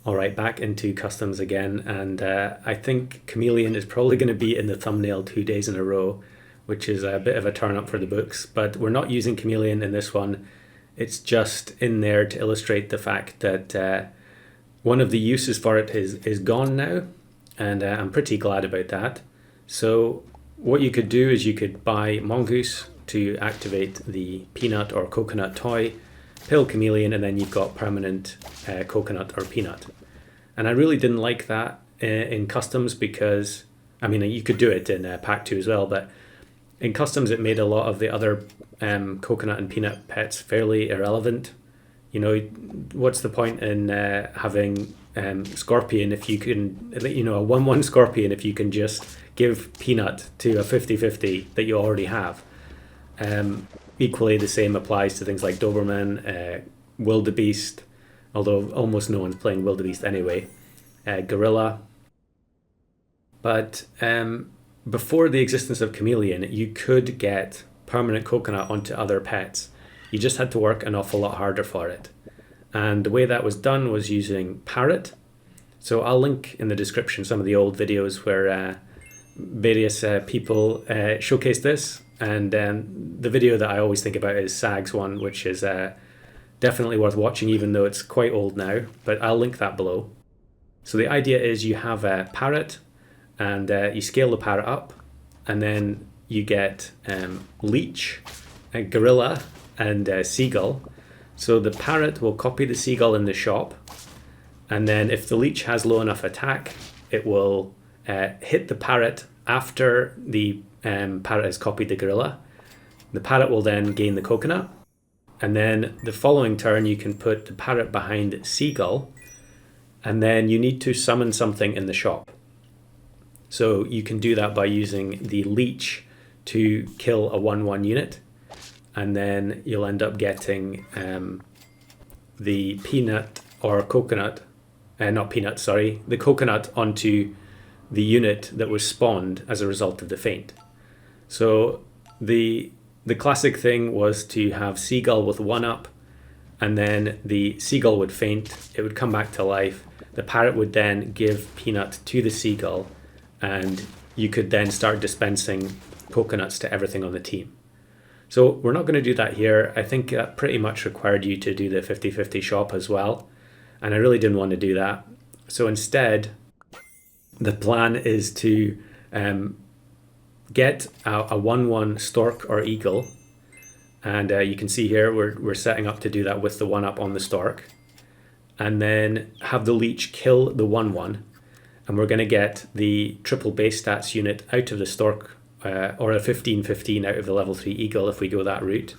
Alright, back into customs again, and I think chameleon is probably going to be in the thumbnail 2 days in a row, which is a bit of a turn up for the books, but we're not using chameleon in this one. It's just in there to illustrate the fact that one of the uses for it is gone now, and I'm pretty glad about that. So what you could do is you could buy mongoose to activate the peanut or coconut toy, pill chameleon, and then you've got permanent coconut or peanut. And I really didn't like that in customs because, I mean, you could do it in pack 2 as well, but in customs it made a lot of the other coconut and peanut pets fairly irrelevant. You know, what's the point in having scorpion if you can, you know, a 1-1 scorpion if you can just give peanut to a 50-50 that you already have. Equally, the same applies to things like Doberman, wildebeest, although almost no one's playing wildebeest anyway, gorilla. But before the existence of chameleon, you could get permanent coconut onto other pets. You just had to work an awful lot harder for it. And the way that was done was using Parrot. So I'll link in the description some of the old videos where various people showcase this. And the video that I always think about is Sag's one, which is definitely worth watching, even though it's quite old now. But I'll link that below. So the idea is you have a parrot, and you scale the parrot up, and then you get leech, a gorilla, and seagull. So the parrot will copy the seagull in the shop, and then if the leech has low enough attack, it will hit the parrot after the parrot has copied the gorilla. The parrot will then gain the coconut, and then the following turn you can put the parrot behind seagull, and then you need to summon something in the shop. So you can do that by using the leech to kill a 1-1 unit, and then you'll end up getting the peanut or coconut, not peanut, sorry, the coconut onto the unit that was spawned as a result of the feint. So the classic thing was to have seagull with 1-up, and then the seagull would feint, it would come back to life, the parrot would then give peanut to the seagull, and you could then start dispensing coconuts to everything on the team. So we're not going to do that here. I think that pretty much required you to do the 50-50 shop as well, and I really didn't want to do that. So instead, the plan is to get a 1-1 stork or eagle, and you can see here we're setting up to do that with the 1-up on the stork, and then have the leech kill the 1-1, and we're going to get the triple base stats unit out of the stork, or a 15-15 out of the level 3 eagle if we go that route,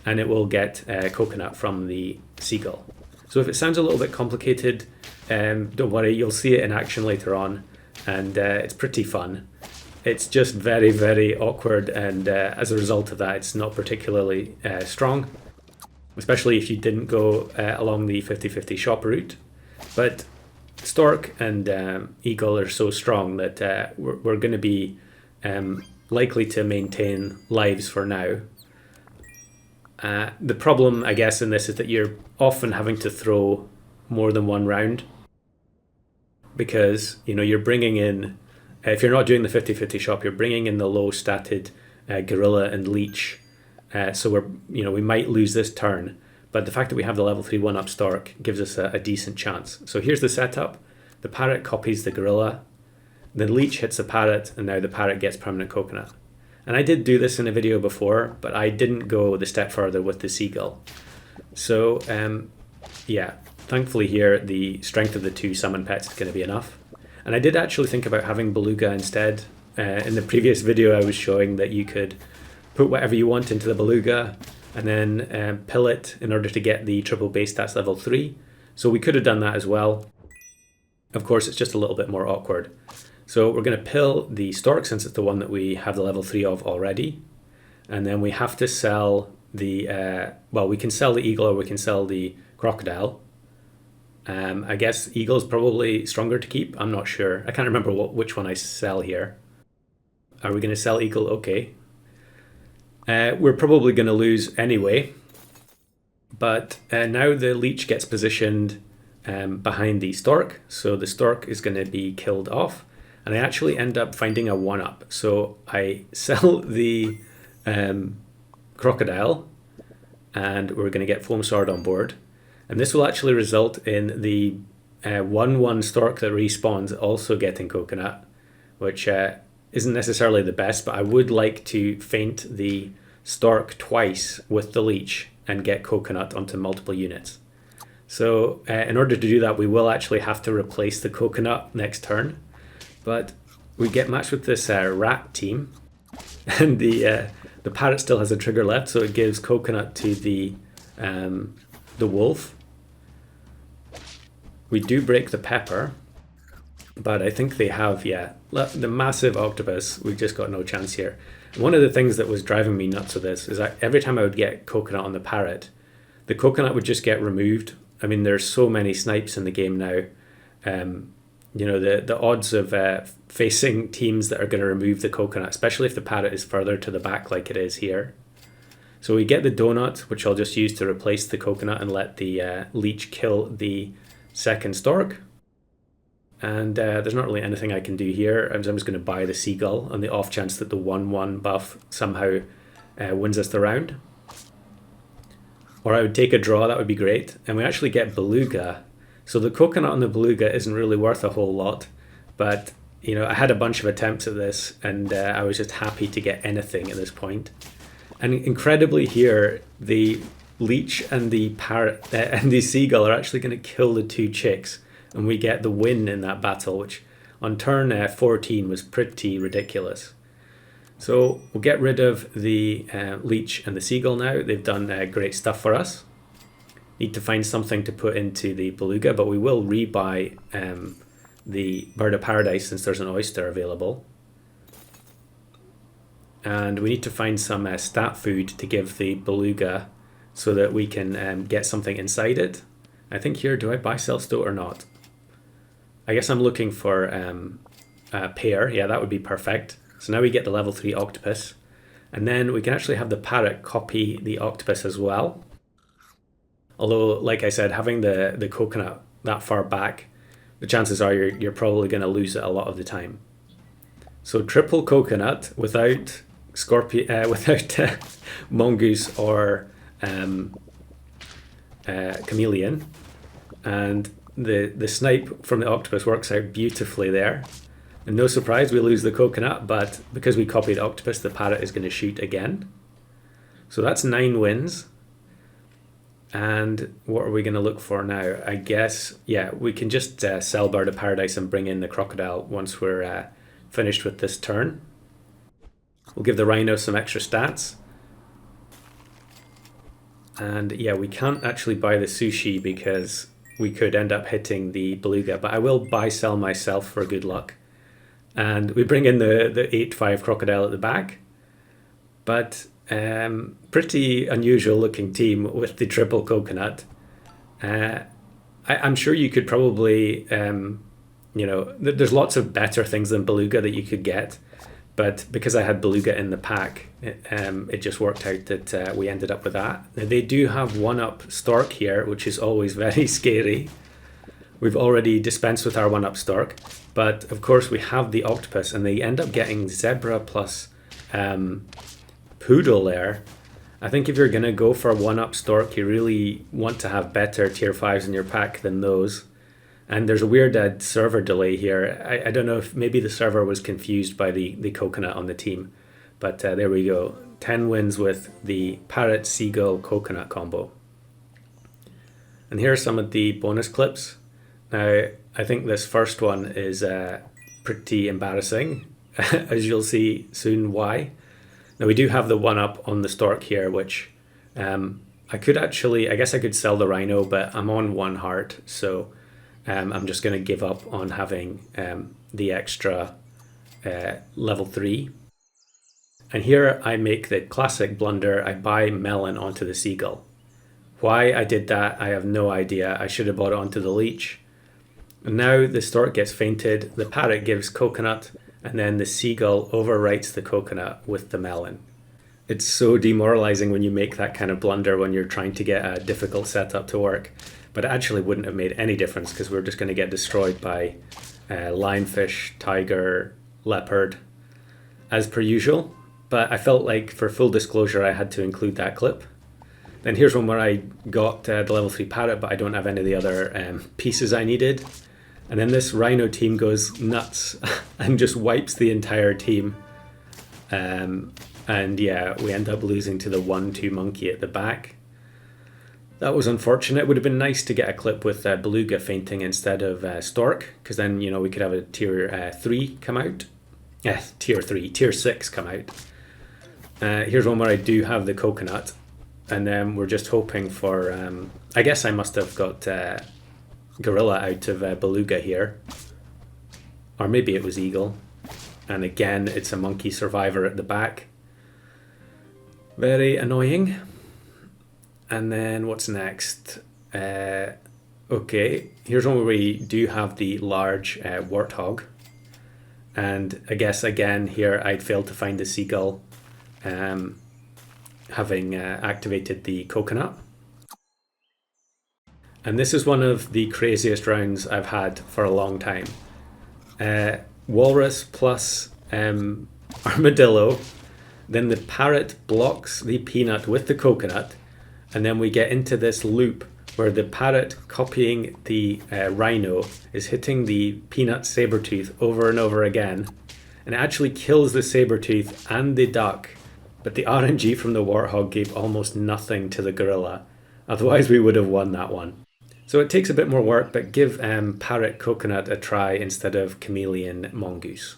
and it will get coconut from the seagull. So if it sounds a little bit complicated, don't worry, you'll see it in action later on, and it's pretty fun. It's just very, very awkward, and as a result of that, it's not particularly strong, especially if you didn't go along the 50-50 shop route. But stork and eagle are so strong that we're going to be likely to maintain lives for now. The problem, I guess, in this is that you're often having to throw more than one round, because you know you're bringing in, if you're not doing the 50-50 shop, you're bringing in the low statted gorilla and leech. So we might lose this turn, but the fact that we have the level 3 1-up stork gives us a decent chance. So here's the setup. The parrot copies the gorilla, the leech hits the parrot, and now the parrot gets permanent coconut. And I did do this in a video before, but I didn't go the step further with the seagull. So yeah, thankfully here the strength of the 2 summon pets is going to be enough. And I did actually think about having beluga instead. In the previous video I was showing that you could put whatever you want into the beluga and then pill it in order to get the triple base stats level 3. So we could have done that as well. Of course, it's just a little bit more awkward. So we're going to pill the stork since it's the one that we have the level 3 of already. And then we have to sell the, we can sell the eagle or we can sell the crocodile. I guess eagle's probably stronger to keep. I'm not sure. I can't remember which one I sell here. Are we going to sell eagle? Okay. We're probably going to lose anyway. But now the leech gets positioned behind the stork. So the stork is going to be killed off. And I actually end up finding a 1-up. So I sell the crocodile, and we're going to get foam sword on board. And this will actually result in the 1-1 stork that respawns also getting coconut, which isn't necessarily the best, but I would like to feint the stork twice with the leech and get coconut onto multiple units. So in order to do that, we will actually have to replace the coconut next turn. But we get matched with this rat team, and the parrot still has a trigger left, so it gives coconut to the wolf. We do break the pepper, but I think they have, the massive octopus. We've just got no chance here. And one of the things that was driving me nuts with this is that every time I would get coconut on the parrot, the coconut would just get removed. I mean, there's so many snipes in the game now. The odds of facing teams that are going to remove the coconut, especially if the parrot is further to the back like it is here. So we get the donut, which I'll just use to replace the coconut and let the leech kill the second stork. And there's not really anything I can do here. I'm just going to buy the seagull on the off chance that the 1-1 buff somehow wins us the round. Or I would take a draw, that would be great. And we actually get beluga. So the coconut on the beluga isn't really worth a whole lot, but I had a bunch of attempts at this, and I was just happy to get anything at this point. And incredibly here, the leech and the parrot and the seagull are actually going to kill the 2 chicks, and we get the win in that battle, which on turn 14 was pretty ridiculous. So we'll get rid of the leech and the seagull now. They've done great stuff for us. Need to find something to put into the beluga, but we will rebuy the bird of paradise since there's an oyster available. And we need to find some stat food to give the beluga so that we can get something inside it. I think here, do I buy sell stoat or not? I guess I'm looking for a pear. Yeah, that would be perfect. So now we get the level 3 octopus, and then we can actually have the parrot copy the octopus as well. Although, like I said, having the coconut that far back, the chances are you're probably going to lose it a lot of the time. So triple coconut without mongoose or chameleon, and the snipe from the octopus works out beautifully there. And no surprise, we lose the coconut, but because we copied octopus, the parrot is going to shoot again. So that's 9 wins. And what are we going to look for now? I guess, we can just sell Bird of Paradise and bring in the crocodile once we're finished with this turn. We'll give the rhino some extra stats. And we can't actually buy the sushi because we could end up hitting the beluga, but I will buy sell myself for good luck. And we bring in the 8-5 crocodile at the back. But pretty unusual looking team with the triple coconut. I'm sure you could probably, there's lots of better things than beluga that you could get. But because I had beluga in the pack, it just worked out that we ended up with that. Now, they do have 1-up stork here, which is always very scary. We've already dispensed with our 1-up stork. But of course we have the octopus, and they end up getting zebra plus poodle there. I think if you're going to go for a 1-up stork, you really want to have better tier 5s in your pack than those. And there's a weird server delay here. I don't know if maybe the server was confused by the coconut on the team. But there we go. 10 wins with the parrot, seagull, coconut combo. And here are some of the bonus clips. Now, I think this first one is pretty embarrassing, as you'll see soon why. Now, we do have the 1-up on the stork here, which I guess I could sell the rhino, but I'm on 1 heart, so I'm just going to give up on having the extra level 3. And here I make the classic blunder. I buy melon onto the seagull. Why I did that, I have no idea. I should have bought it onto the leech. And now the stork gets fainted, the parrot gives coconut, and then the seagull overwrites the coconut with the melon. It's so demoralizing when you make that kind of blunder when you're trying to get a difficult setup to work. But it actually wouldn't have made any difference because we were just going to get destroyed by lionfish, tiger, leopard, as per usual. But I felt like, for full disclosure, I had to include that clip. Then here's one where I got the level 3 parrot, but I don't have any of the other pieces I needed. And then this rhino team goes nuts and just wipes the entire team. And yeah, we end up losing to the 1-2 monkey at the back. That was unfortunate. It would have been nice to get a clip with beluga fainting instead of stork, because then, you know, we could have a tier 3 come out. Tier 6 come out. Here's one where I do have the coconut, and then we're just hoping for, I guess I must have got gorilla out of beluga here, or maybe it was eagle, and again it's a monkey survivor at the back. Very annoying. And then what's next? Okay, here's one where we do have the large warthog, and I guess again here I'd failed to find the seagull, having activated the coconut. And this is one of the craziest rounds I've had for a long time. Walrus plus armadillo, then the parrot blocks the peanut with the coconut, and then we get into this loop where the parrot, copying the rhino, is hitting the peanut saber-tooth over and over again, and it actually kills the saber-tooth and the duck, but the RNG from the warthog gave almost nothing to the gorilla. Otherwise we would have won that one. So it takes a bit more work, but give Parrot Coconut a try instead of Chameleon Mongoose.